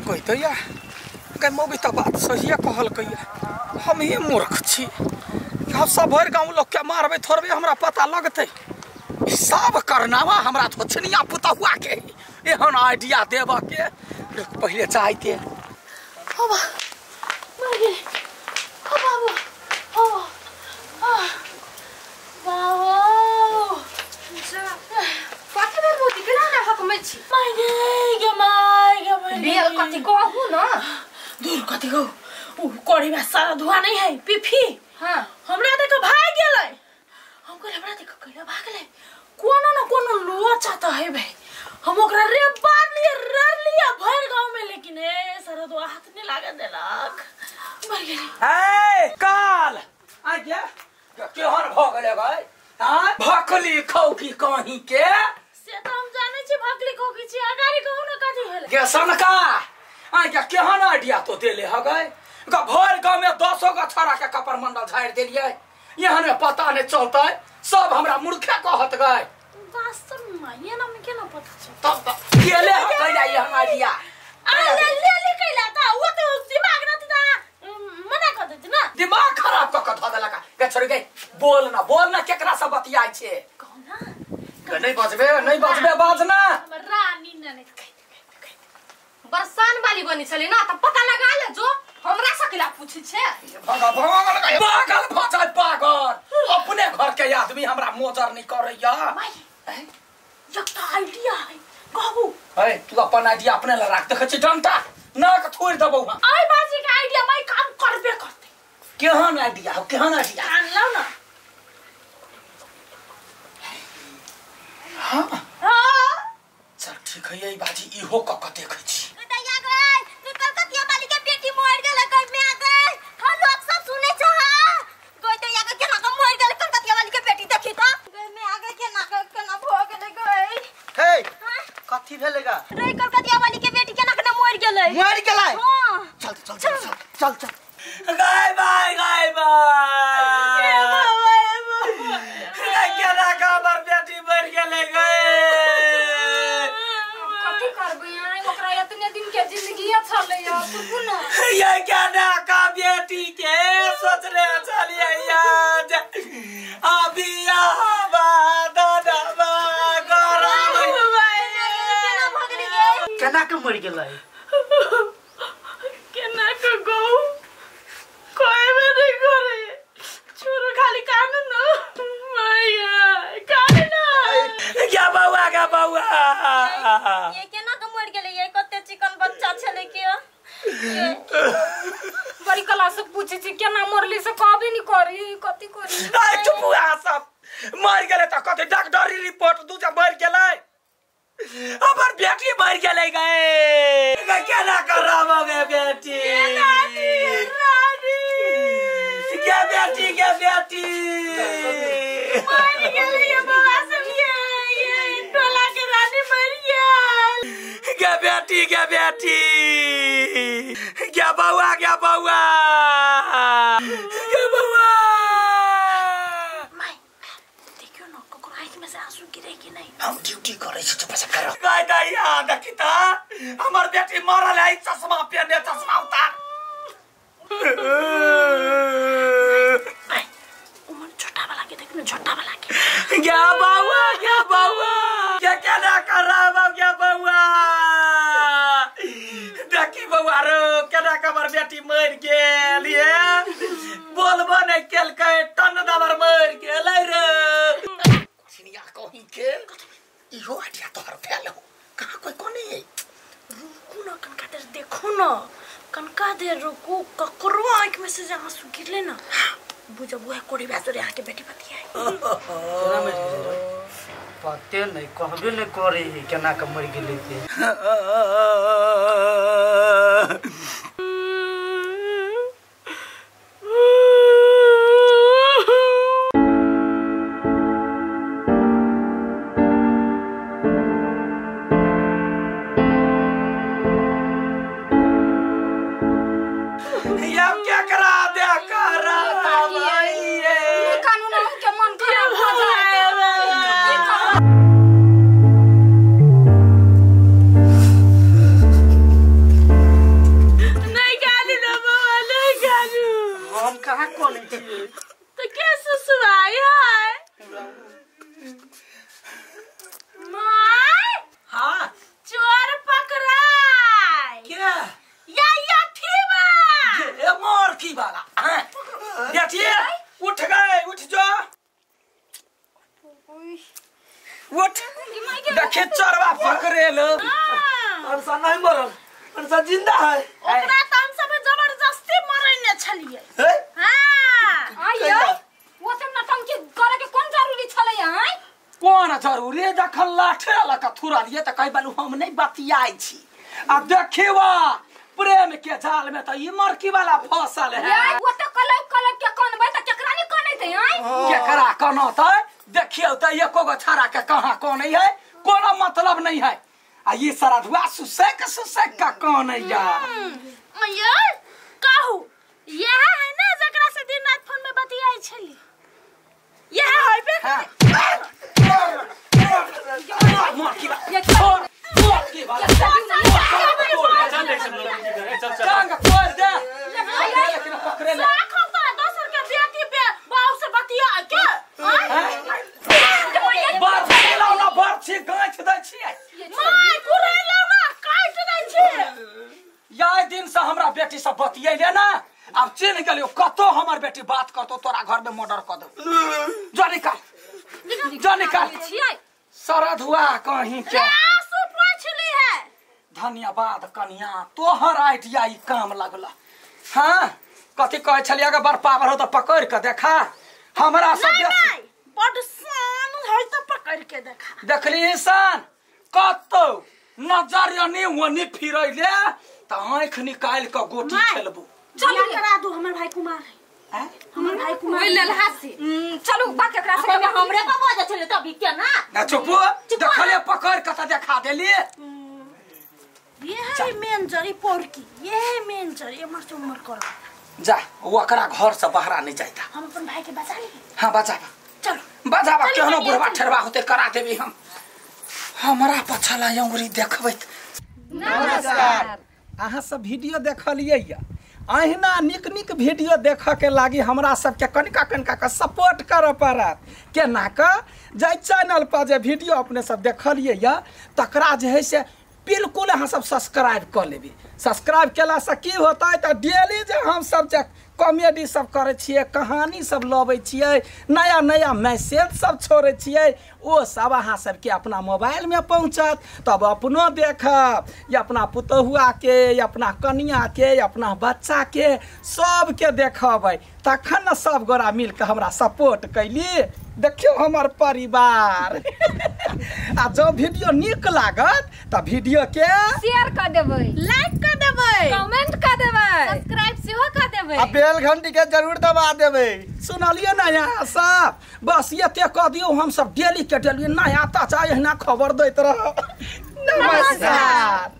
कोई तो या कहीं मोबी तो बात सही कहल कहिए हम ही मूर्ख छी हम सब भर गाँव लोग के मारबे थोड़बे हमरा पता लगते सब करनावा हमरा थोचनिया पुतहुआ के एहन आइडिया देव के पहले चाहते कोड़ी में सारा धुआं नहीं है पिफी हां हमरा देखो भाग गेलै हम कहले हमरा देखो कइला भागले कोनो न कोनो लोचा त है भाई हम ओकरा रे बार लिए रर लिया भर गांव में लेकिन ए सारा दो हाथ नहीं लागे देलक मर गेली ए काल आ गया केहन भ गेले भाई हां भकली खौकी कहीं के से त हम जाने छी भकली खौकी छी अगारी कहू न कथि भेले के सनका आ गया केहन आइडिया तो देले ह गए का भर गांव में 10 गो छड़ा के कपर मंडल झाड़ देलिए यहाँ ने पता नहीं चलता सब हमरा मूर्खे कहत गए वास्तव में ये ना में केना पता छ तब केले ह कइला ये हम आइडिया ले कइला त वो तो दिमाग न त मना कर देती ना दिमाग खराब क ध देलक के छोड़ गई बोल ना केकरा से बतियाई छे कहू ना नहीं बजबे बाजना रानी ने बरसान वाली बनी चली ना त पता लगा ले जो हमरा सकला पूछी छे पागल फसाई पागल अपने घर के आदमी हमरा मोजर नहीं करैया एकटा आइडिया है कहू है तू अपन आइडिया अपने ला राख देख छी डंटा ना के छोड़ देबो आई बाजी के आइडिया मैं काम करबे करते केहन आइडिया आन लाओ ना हां हां चल ठीक है यही बाजी इहो क देखे छी कथि भेलेगा रे कलकतिया वाली के बेटी केना केना मर गेलै हां चल गाय बाय केना खबर बेटी मर गेलै गए कथि करबै ओकरा इतने दिन के जिंदगी छले यार तू ना ये केना का बेटी के सोचले चलिए यार अभी आवा दादा केना के मर गेलै केना के गो कोई में नहीं करे छोरो खाली कान न मैया कान न क्या बउआ ये केना के मर गेलै ये कते चिकन बच्चा छले के बड़ी कला से पूछे छी केना मरली से कहबे नहीं करी कथि करी आई चुप हुआ सब मर गेलै त कते डॉक्टरी रिपोर्ट दूजा मर गेलै अबर बेटी मर गेलै गए केना कराबो गे बेटी रानी के बेटी मर गेली ये बाबा सब ये टोला के रानी मर गेल के बेटी क्या बउआ मैं देखियो न कोको आंख में से आंसू गिरे कि नहीं हम ड्यूटी करे छी चुप से करो गाय दैया देखिता हमर बेटी मरल है चश्मा पहने चश्मा उतार उमर छोटा वाला के देखना छोटा वाला के क्या बउआ केना कराबो क्या बउआ देखी बउआ रो केना हमर बेटी मर गेल ये बोलबो नहीं केलकै टन दबर मर गेलै रे सिनिया कहीं के इहो आइडिया तोहर फेल हो कहां कोई कोनी रुकू न कनका देर देखो न कनका देर रुकू ककरो आंख में से आंसू गिरले ना बुझब वो कोड़ी बाजरे आके बेटी बतिया पते नहीं कहबे नहीं करे केना के मर गेलै के देखिए चरवा पकड़ेल अनसा नहीं मरल अनसा जिंदा है ओकरा त हम सब जबरदस्ती मरैने छलिए हे? हां आइयो वो सब नटंकी करे के कौन जरूरी छले हैं कौन जरूरी देखल लाठे लका थुरा लिए त कहि बालू हम नहीं बतियाई छी अब देखिवा प्रेम के जाल में त ई मरकी वाला फसल है यार वो तो कलक के कनबै त केकरा नहीं कनै थे हैं केकरा कनत देखियो त एको गो छाड़ा के कहां कनै है कोनो मतलब नहीं है आ ये सारा धुआ सुसेक का कौन है यार अयो कहू यह है ना जकरा से दिन रात फोन में बतियाई छली यह है बे मरकी वाला जांग खोल दे लेकिन पकड़े ले लाखों का दोसर के बेटी पे बाऊ से बतिया के बार खेलाओ ना बार छी गांठ दै छी माय पुरे लौना काट दै छी याय दिन से हमरा बेटी से बतियैले ना अब चिन्ह गेलियो कतो हमर बेटी बात करतो तोरा घर में मर्डर कर दो जो निकाल सरद हुआ कहीं के आंसू पोंछली है धन्यवाद कन्या तोहर आइडिया ई काम लगला हां कथि कहै छलिया के बर पावर हो त पकड़ के देखा हमरा सब नहीं बड सान है तो पकड़ के देखा देखली इंसान कतो नजर नहीं वनी फिरैले त आंख निकाल के गोटी खेलबो चल करा दू हमर भाई कुमार है हमर भाई कुमार ओइ लेल हासी चलू बा केकरा से हमरे पर बजे छले तभी के ना चुप देखले पकड़ के त देखा देली ये है मेन जरी पोरकी ये है मेन जरी हमर से उमर कर जा ओकरा घर से बाहर नहीं जाइता हम अपन भाई के बचा ली हां बचाबा चलो बचाबा केहनो बुढ़वा ठरवा होते करा देबी हम हमरा पछला अंगुरी देखबै नमस्कार अहाँ सब वीडियो देखलिए या अहिना निक निक वीडियो देख के लागी हमरा सबके कनिका के सपोर्ट कर पड़त केना के जे चैनल पर जे वीडियो अपने सब देखलिए या तकरा जे है से बिल्कुल अहाँ सब सब्सक्राइब कर लेबी सब्सक्राइब केला से की होता है तो डेली जे हम सब जे कॉमेडी सब करे छिए कहानी सब लबै छिए नया नया मैसेज सब छोड़े छिए ओ सब अहाँ सबके अपना मोबाइल में पहुँचत तब अपनो देखब या अपना पुतहुआ के या अपना कनिया के या अपना बच्चा के सबके देखबै तखन न सब गोरा मिल के हमरा सपोर्ट कैली देखियो हमर परिवार आ जो वीडियो निक लागत त वीडियो के शेयर कर देबै लाइक कर देबै कमेंट कर देबै सब्सक्राइब सेहो कर देबै आ बेल घंटी के जरूर दबा देबै सुनलिए ना यहाँ सब बस ये ते कह दियो हम सब डेली के डेली नया ताजा एहना खबर दैत रह नमस्कार।